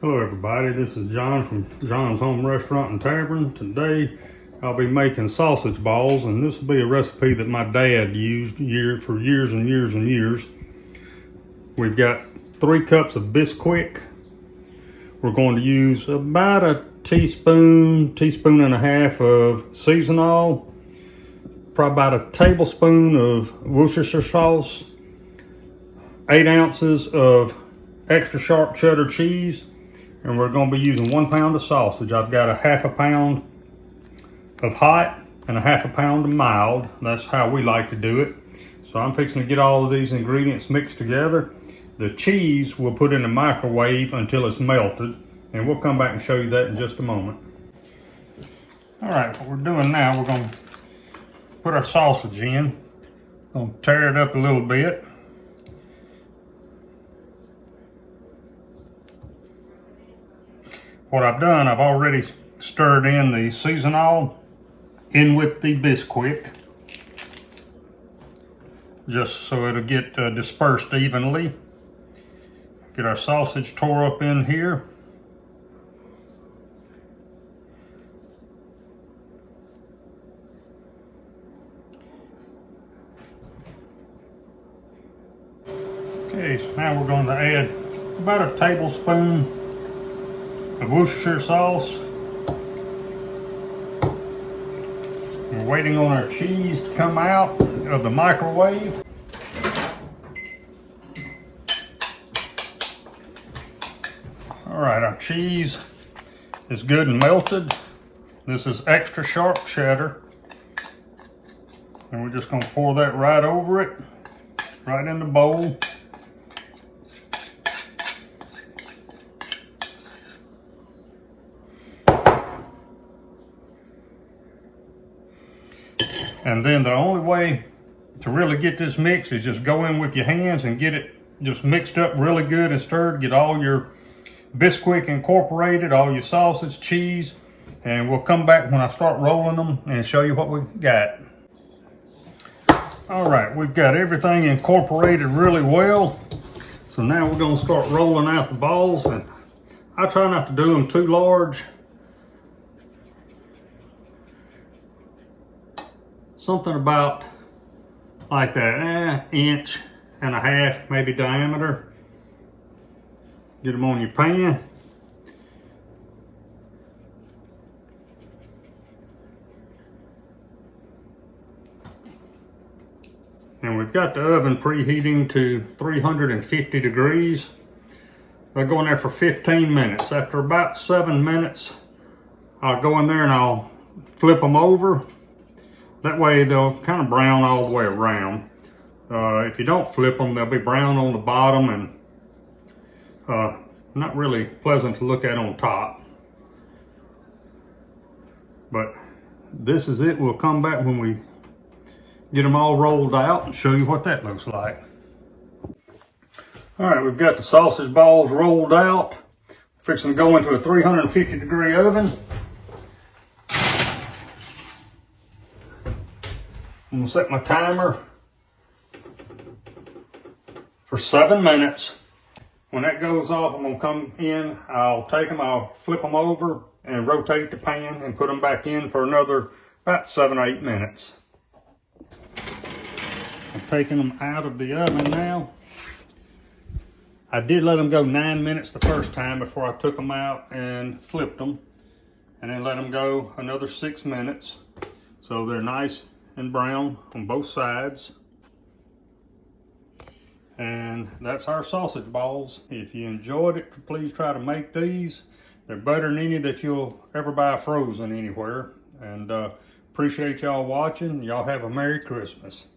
Hello everybody, this is John from John's Home Restaurant and Tavern. Today I'll be making sausage balls, and this will be a recipe that my dad used for years and years and years. We've got 3 cups of biscuit. We're going to use about a teaspoon and a half of season oil, probably about a tablespoon of Worcestershire sauce, 8 ounces of extra sharp cheddar cheese, and we're going to be using 1 pound of sausage. I've got a half a pound of hot and a half a pound of mild. That's how we like to do it. So I'm fixing to get all of these ingredients mixed together. The cheese we'll put in the microwave until it's melted, and we'll come back and show you that in just a moment. All right, what we're doing now, we're going to put our sausage in. Going to tear it up a little bit. What I've done, I've already stirred in the season oil in with the biscuit, just so it'll get dispersed evenly. Get our sausage tore up in here. Okay, so now we're going to add about a tablespoon of Worcestershire sauce. We're waiting on our cheese to come out of the microwave. All right, our cheese is good and melted. This is extra sharp cheddar. And we're just going to pour that right over it, right in the bowl. And then the only way to really get this mix is just go in with your hands and get it just mixed up really good and stirred. Get all your biscuit incorporated, all your sausage, cheese, and we'll come back when I start rolling them and show you what we got. All right, we've got everything incorporated really well. So now we're gonna start rolling out the balls, and I try not to do them too large. Something about like that, inch and a half maybe diameter. Get them on your pan. And we've got the oven preheating to 350 degrees. I'll go in there for 15 minutes. After about 7 minutes, I'll go in there and I'll flip them over. That way they'll kind of brown all the way around. If you don't flip them, they'll be brown on the bottom and not really pleasant to look at on top. But this is it. We'll come back when we get them all rolled out and show you what that looks like. All right, we've got the sausage balls rolled out. Fixing to go into a 350 degree oven. I'm gonna set my timer for 7 minutes. When that goes off, I'm gonna come in, I'll take them, I'll flip them over and rotate the pan and put them back in for another about 7 or 8 minutes. I'm taking them out of the oven now. I did let them go 9 minutes the first time before I took them out and flipped them, and then let them go another 6 minutes. So they're nice and brown on both sides. And that's our sausage balls. If you enjoyed it, please try to make these. They're better than any that you'll ever buy frozen anywhere. And appreciate y'all watching. Y'all have a Merry Christmas.